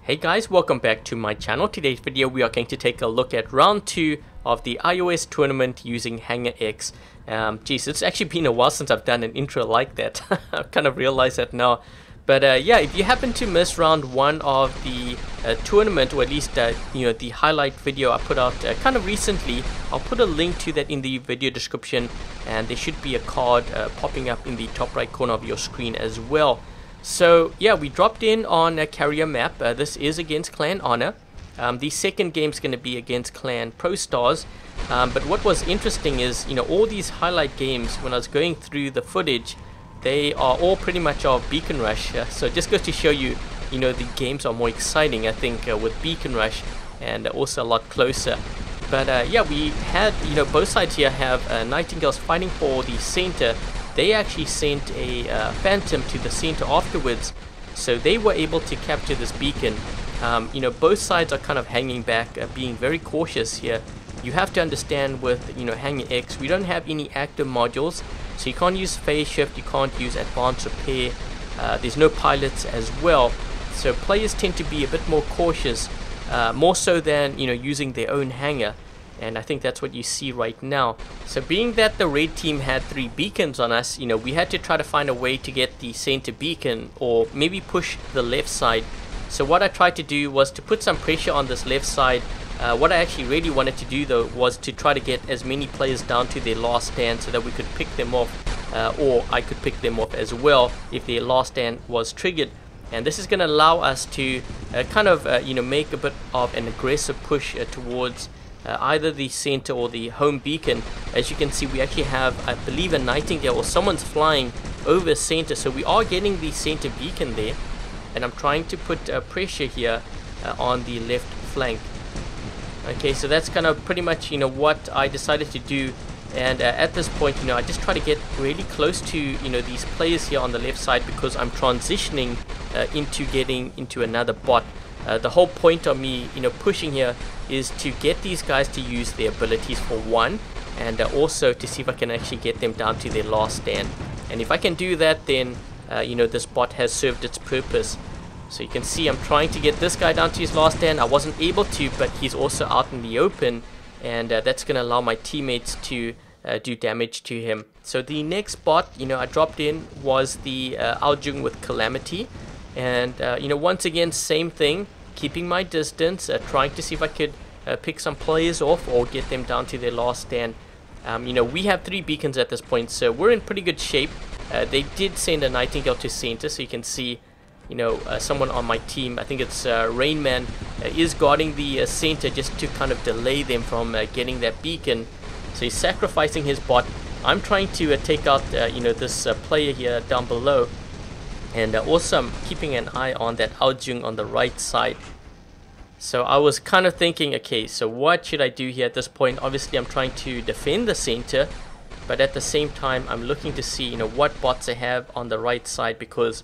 Hey guys, welcome back to my channel. Today's video we are going to take a look at round 2 of the iOS tournament using Hangar X. Geez, it's actually been a while since I've done an intro like that. I kind of realized that now. But yeah, if you happen to miss round 1 of the tournament, or at least the highlight video I put out kind of recently, I'll put a link to that in the video description, and there should be a card popping up in the top right corner of your screen as well. So yeah, we dropped in on a carrier map. This is against Clan Honor. The second game is going to be against Clan ProStars. But what was interesting is, all these highlight games, when I was going through the footage, they are all pretty much of Beacon Rush. So it just goes to show you, the games are more exciting, I think, with Beacon Rush, and also a lot closer. But yeah, we had, both sides here have Nightingales fighting for the center. They actually sent a Phantom to the center afterwards, so they were able to capture this beacon. Both sides are kind of hanging back, being very cautious here. You have to understand with Hangar X, we don't have any active modules, so you can't use phase shift, you can't use advanced repair. There's no pilots as well, so players tend to be a bit more cautious, more so than using their own hangar. And I think that's what you see right now. So being that the red team had 3 beacons on us, we had to try to find a way to get the center beacon, or maybe push the left side. So what I tried to do was to put some pressure on this left side. What I actually really wanted to do though was to try to get as many players down to their last stand so that we could pick them off, or I could pick them off as well if their last stand was triggered. And this is going to allow us to kind of make a bit of an aggressive push towards either the center or the home beacon. As you can see, we actually have, I believe, a Nightingale or someone's flying over center, so we are getting the center beacon there, and I'm trying to put pressure here on the left flank. Okay, so that's kind of pretty much what I decided to do. And at this point, I just try to get really close to these players here on the left side, because I'm transitioning into getting into another bot. The whole point of me pushing here is to get these guys to use their abilities for one, and also to see if I can actually get them down to their last stand. And if I can do that, then this bot has served its purpose. So you can see I'm trying to get this guy down to his last stand. I wasn't able to, but he's also out in the open, and that's going to allow my teammates to do damage to him. So the next bot I dropped in was the Aljung with Calamity, and once again, same thing, keeping my distance, trying to see if I could pick some players off or get them down to their last stand. We have 3 beacons at this point, so we're in pretty good shape. They did send a Nightingale to center, so you can see someone on my team, I think it's Rainman, is guarding the center just to kind of delay them from getting that beacon. So he's sacrificing his bot. I'm trying to take out this player here down below. And also I'm keeping an eye on that Aljung on the right side. So I was kind of thinking, okay, so what should I do here at this point? Obviously I'm trying to defend the center, but at the same time I'm looking to see what bots they have on the right side, because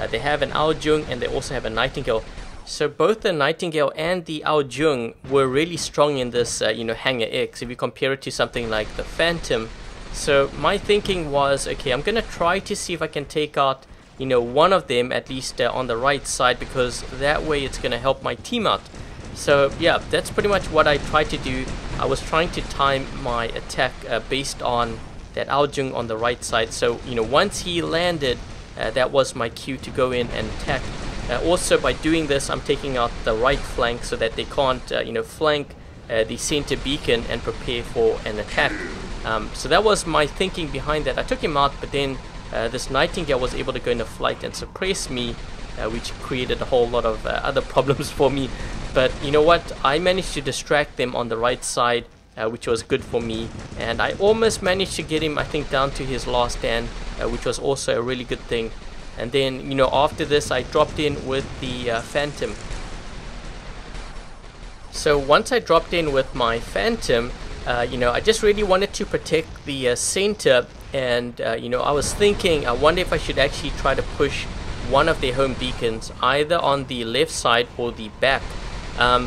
they have an Aljung and they also have a Nightingale. So both the Nightingale and the Aljung were really strong in this Hangar X if you compare it to something like the Phantom. So my thinking was, okay, I'm gonna try to see if I can take out one of them at least on the right side, because that way it's going to help my team out. So yeah, that's pretty much what I tried to do. I was trying to time my attack based on that Aljung on the right side. So once he landed, that was my cue to go in and attack. Also by doing this, I'm taking out the right flank so that they can't flank the center beacon and prepare for an attack. So that was my thinking behind that. I took him out, but then this Nightingale was able to go into flight and suppress me, which created a whole lot of other problems for me. But you know what, I managed to distract them on the right side, which was good for me, and I almost managed to get him, I think, down to his last stand, which was also a really good thing. And then after this I dropped in with the Phantom. So once I dropped in with my Phantom, I just really wanted to protect the center. And I was thinking, I wonder if I should actually try to push one of their home beacons either on the left side or the back.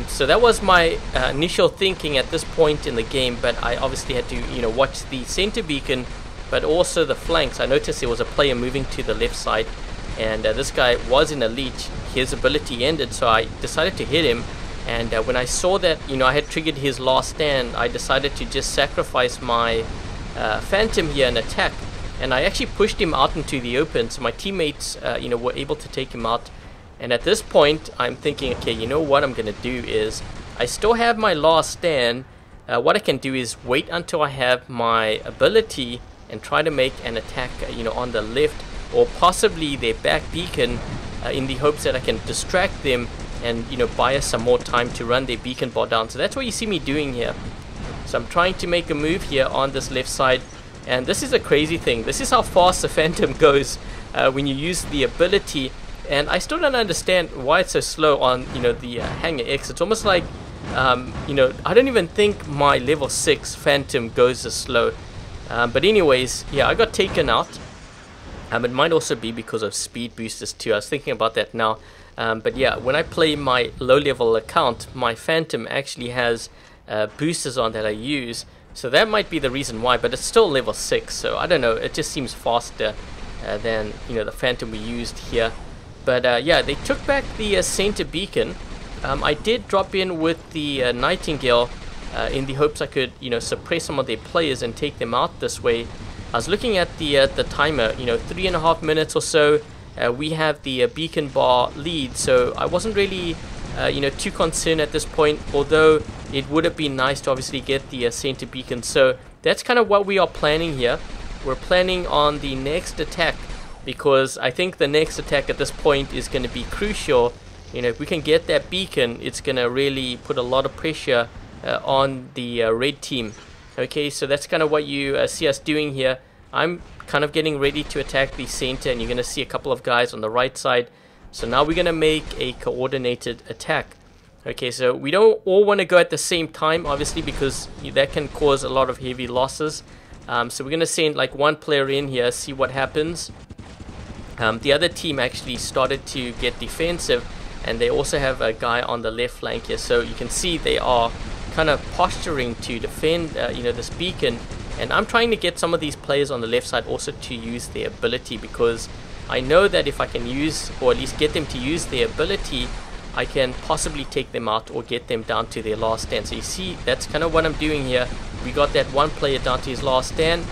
So that was my initial thinking at this point in the game, but I obviously had to watch the center beacon, but also the flanks. I noticed there was a player moving to the left side, and this guy was in a leech. His ability ended, so I decided to hit him. And when I saw that, you know, I had triggered his last stand, I decided to just sacrifice my Phantom here and attack. And I actually pushed him out into the open, so my teammates, you know, were able to take him out. And at this point, I'm thinking, okay, you know what I'm gonna do is, I still have my last stand. What I can do is wait until I have my ability and try to make an attack, you know, on the left or possibly their back beacon, in the hopes that I can distract them and, you know, buy us some more time to run their beacon bar down. So that's what you see me doing here. So I'm trying to make a move here on this left side, and this is a crazy thing. This is how fast the Phantom goes when you use the ability, and I still don't understand why it's so slow on, you know, the Hangar X. It's almost like, you know, I don't even think my level 6 Phantom goes as slow. But anyways, yeah, I got taken out. It might also be because of speed boosters too. I was thinking about that now. But yeah, when I play my low level account, my Phantom actually has boosters on that I use, so that might be the reason why. But it's still level 6, so I don't know, it just seems faster than, you know, the Phantom we used here. But yeah, they took back the center beacon. I did drop in with the Nightingale in the hopes I could, you know, suppress some of their players and take them out this way. I was looking at the timer, you know, 3.5 minutes or so. We have the beacon bar lead, so I wasn't really, you know, too concerned at this point, although it would have been nice to obviously get the center beacon. So that's kind of what we are planning here. We're planning on the next attack, because I think the next attack at this point is going to be crucial. You know, if we can get that beacon, it's going to really put a lot of pressure on the red team. Okay, so that's kind of what you see us doing here. I'm kind of getting ready to attack the center, and you're going to see a couple of guys on the right side. So now we're going to make a coordinated attack. Okay, so we don't all want to go at the same time, obviously, because that can cause a lot of heavy losses. So we're going to send like one player in here, see what happens. The other team actually started to get defensive, and they also have a guy on the left flank here. So you can see they are kind of posturing to defend, you know, this beacon. And I'm trying to get some of these players on the left side also to use their ability, because I know that if I can use, or at least get them to use their ability, I can possibly take them out or get them down to their last stand. So you see, that's kind of what I'm doing here. We got that one player down to his last stand,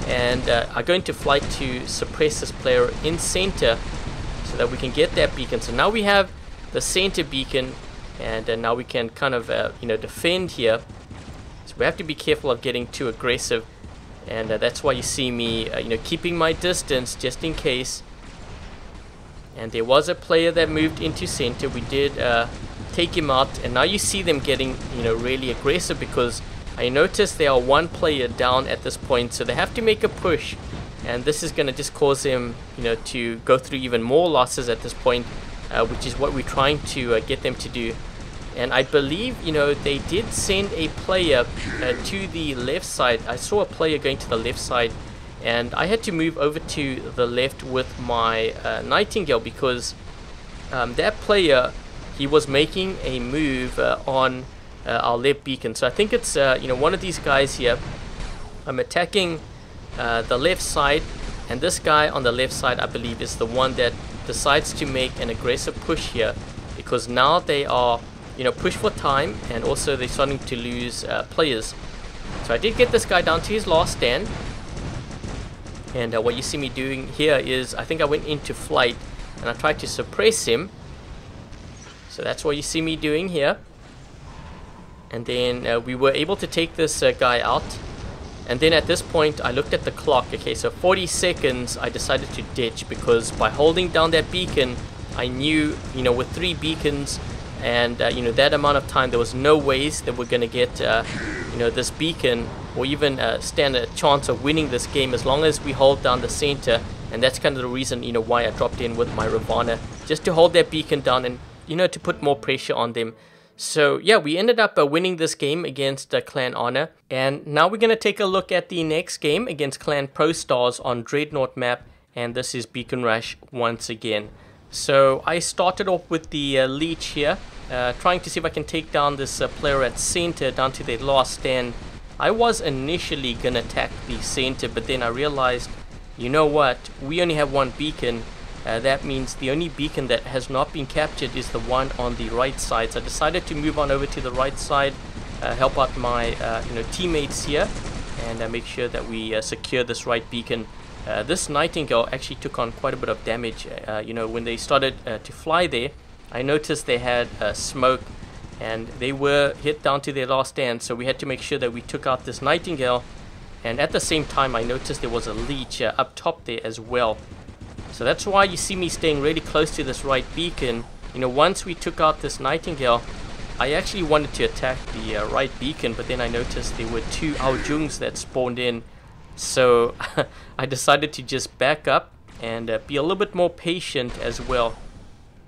and I'm going to fly to suppress this player in center so that we can get that beacon. So now we have the center beacon, and now we can kind of, you know, defend here. So we have to be careful of getting too aggressive, and that's why you see me, you know, keeping my distance just in case. And there was a player that moved into center. We did take him out, and now you see them getting, you know, really aggressive, because I noticed there are one player down at this point, so they have to make a push, and this is going to just cause them, you know, to go through even more losses at this point, which is what we're trying to get them to do. And I believe, you know, they did send a player to the left side. I saw a player going to the left side, and I had to move over to the left with my Nightingale, because that player, he was making a move on our left beacon. So I think it's, you know, one of these guys here. I'm attacking the left side, and this guy on the left side, I believe, is the one that decides to make an aggressive push here, because now they are, you know, push for time, and also they're starting to lose players. So I did get this guy down to his last stand, and what you see me doing here is, I think I went into flight and I tried to suppress him. So that's what you see me doing here, and then we were able to take this guy out. And then at this point I looked at the clock. Okay, so 40 seconds I decided to ditch, because by holding down that beacon, I knew, you know, with 3 beacons and you know, that amount of time, there was no ways that we're gonna get you know, this beacon, or even stand a chance of winning this game, as long as we hold down the center. And that's kind of the reason, you know, why I dropped in with my Ravana, just to hold that beacon down and, you know, to put more pressure on them. So yeah, we ended up winning this game against Clan Honor, and now we're gonna take a look at the next game against Clan ProStars on Dreadnought map, and this is Beacon Rush once again. So I started off with the Leech here, trying to see if I can take down this player at center down to their last stand. I was initially gonna attack the center, but then I realized, you know what, we only have one beacon, that means the only beacon that has not been captured is the one on the right side. So I decided to move on over to the right side, help out my teammates here, and make sure that we secure this right beacon. This Nightingale actually took on quite a bit of damage. When they started to fly there, I noticed they had smoke, and they were hit down to their last stand, so we had to make sure that we took out this Nightingale. And at the same time, I noticed there was a leech up top there as well. So that's why you see me staying really close to this right beacon. Once we took out this Nightingale, I actually wanted to attack the right beacon, but then I noticed there were 2 Aojungs that spawned in. So I decided to just back up and be a little bit more patient as well.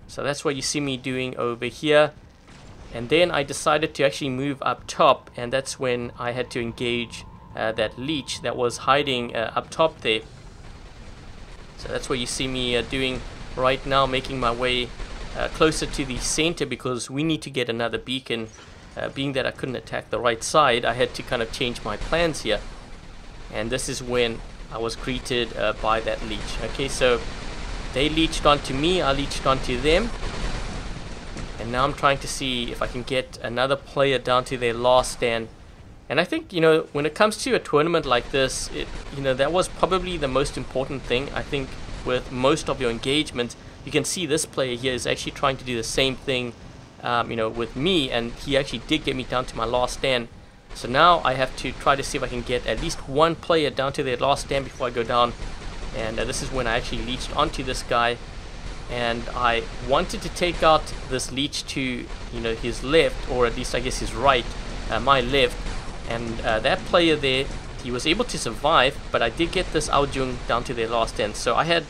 So that's what you see me doing over here. And then I decided to actually move up top, and that's when I had to engage that leech that was hiding up top there. So that's what you see me doing right now, making my way closer to the center, because we need to get another beacon. Being that I couldn't attack the right side, I had to kind of change my plans here. And this is when I was greeted by that leech. Okay, so they leeched onto me, I leeched onto them. And now I'm trying to see if I can get another player down to their last stand. And I think, when it comes to a tournament like this, that was probably the most important thing. I think with most of your engagements, you can see this player here is actually trying to do the same thing, with me, and he actually did get me down to my last stand. So now I have to try to see if I can get at least one player down to their last stand before I go down. And this is when I actually leeched onto this guy. And I wanted to take out this leech to, his left, or at least I guess his right, my left. And that player there, he was able to survive, but I did get this Aojung down to their last stand. So I had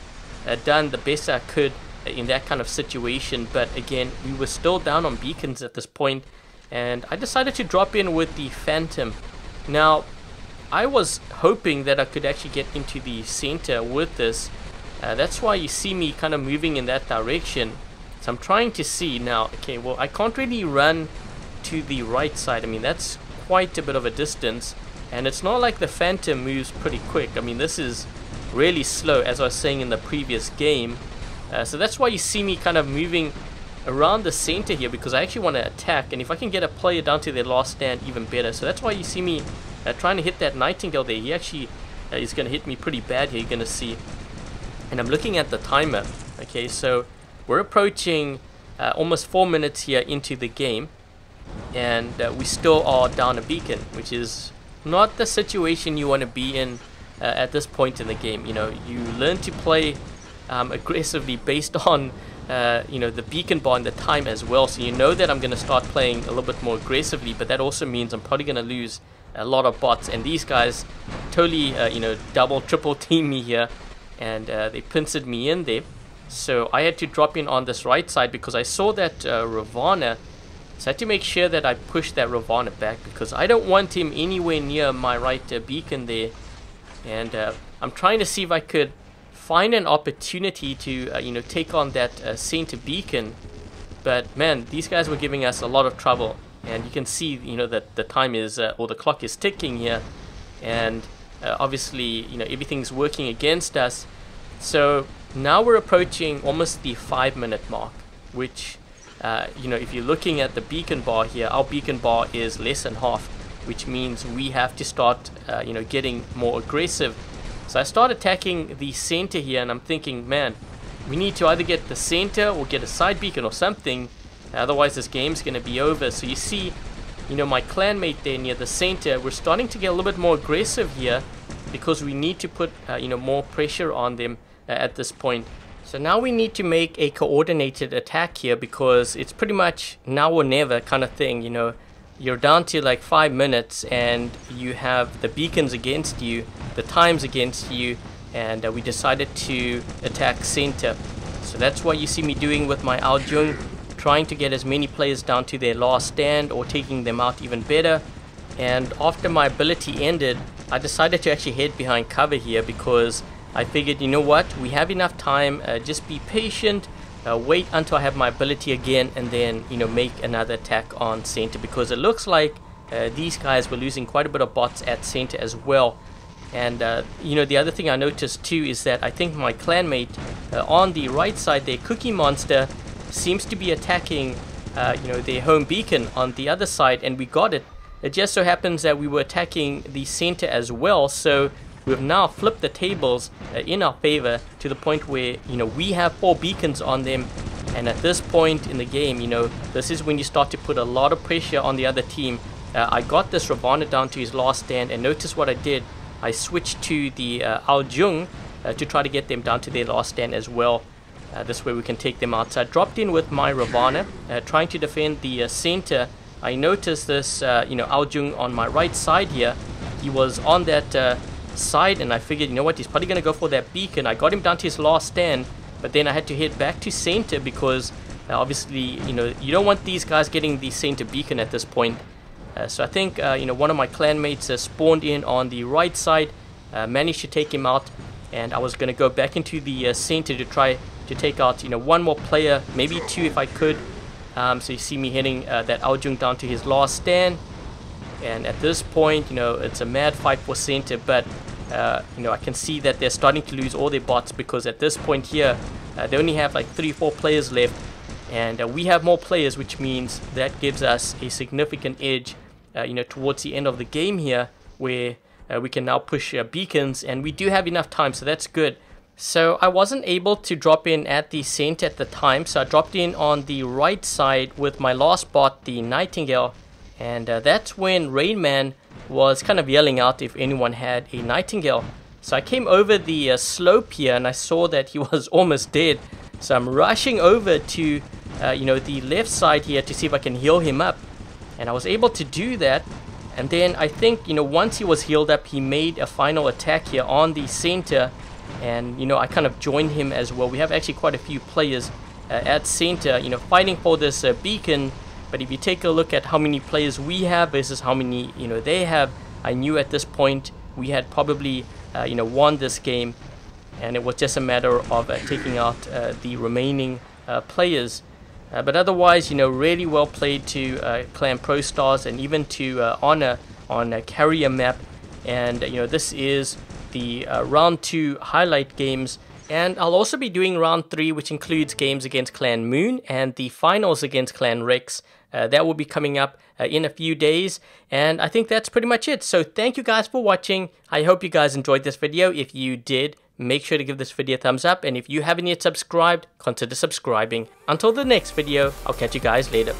done the best I could in that kind of situation, but again, we were still down on beacons at this point, and I decided to drop in with the Phantom. Now, I was hoping that I could actually get into the center with this. That's why you see me kind of moving in that direction. So I'm trying to see now. Okay, well, I can't really run to the right side. I mean, that's quite a bit of a distance, and it's not like the Phantom moves pretty quick. I mean, this is really slow, as I was saying in the previous game. So that's why you see me kind of moving around the center here, because I actually want to attack, and if I can get a player down to their last stand, even better. So that's why you see me trying to hit that Nightingale there. He actually is going to hit me pretty bad here, you're going to see. And I'm looking at the timer. Okay, so we're approaching almost 4 minutes here into the game, and we still are down a beacon, which is not the situation you want to be in at this point in the game. You learn to play aggressively based on the beacon bar and the time as well. So you know that I'm going to start playing a little bit more aggressively, but that also means I'm probably going to lose a lot of bots, and these guys totally double, triple team me here, and they pincered me in there. So I had to drop in on this right side because I saw that Ravana. So I had to make sure that I push that Ravana back, because I don't want him anywhere near my right beacon there. And I'm trying to see if I could find an opportunity to take on that center beacon. But man, these guys were giving us a lot of trouble, and you can see that the time is or the clock is ticking here, and obviously everything's working against us. So now we're approaching almost the 5-minute mark, which if you're looking at the beacon bar here, our beacon bar is less than half, which means we have to start getting more aggressive. So I start attacking the center here, and I'm thinking, man, we need to either get the center or get a side beacon or something, otherwise this game's going to be over. So you see my clanmate there near the center, we're starting to get a little bit more aggressive here, because we need to put more pressure on them at this point. So now we need to make a coordinated attack here, because it's pretty much now or never kind of thing. You're down to like 5 minutes, and you have the beacons against you, the times against you, and we decided to attack center. So that's what you see me doing with my Aojung, trying to get as many players down to their last stand, or taking them out even better. And after my ability ended, I decided to actually head behind cover here, because I figured, you know what, we have enough time, just be patient, wait until I have my ability again, and then make another attack on center, because it looks like these guys were losing quite a bit of bots at center as well. And you know, the other thing I noticed too is that I think my clanmate on the right side there, Cookie Monster, seems to be attacking you know, their home beacon on the other side, and we got it. It just so happens that we were attacking the center as well, so we've now flipped the tables in our favor to the point where, you know, we have 4 beacons on them. And at this point in the game, you know, this is when you start to put a lot of pressure on the other team. I got this Ravana down to his last stand, and notice what I did. I switched to the Aljung to try to get them down to their last stand as well. This way we can take them out. So I dropped in with my Ravana, trying to defend the center. I noticed this, you know, Aljung on my right side here. He was on that side, and I figured, you know what, he's probably going to go for that beacon. I got him down to his last stand, but then I had to head back to center because obviously, you know, you don't want these guys getting the center beacon at this point. So I think, you know, one of my clanmates spawned in on the right side, managed to take him out, and I was going to go back into the center to try to take out, you know, one more player, maybe 2 if I could. So you see me hitting that Aljung down to his last stand, and at this point, you know, it's a mad fight for center, but you know, I can see that they're starting to lose all their bots, because at this point here, they only have like 3-4 players left, and we have more players, which means that gives us a significant edge, you know, towards the end of the game here, where we can now push beacons, and we do have enough time, so that's good. So I wasn't able to drop in at the center at the time, so I dropped in on the right side with my last bot, the Nightingale, and that's when Rainman was kind of yelling out if anyone had a Nightingale. So I came over the slope here, and I saw that he was almost dead, so I'm rushing over to you know, the left side here to see if I can heal him up, and I was able to do that. And then I think, you know, once he was healed up, he made a final attack here on the center, and you know, I kind of joined him as well. We have actually quite a few players at center, you know, fighting for this beacon. But if you take a look at how many players we have versus how many, you know, they have, I knew at this point we had probably you know, won this game, and it was just a matter of taking out the remaining players. But otherwise, you know, really well played to Clan ProStars, and even to Honor on Carrier map. And you know, this is the round 2 highlight games, and I'll also be doing round 3, which includes games against Clan Moon and the finals against Clan Rex. That will be coming up in a few days, and I think that's pretty much it. So thank you guys for watching. I hope you guys enjoyed this video. If you did, make sure to give this video a thumbs up, and if you haven't yet subscribed, consider subscribing. Until the next video, I'll catch you guys later.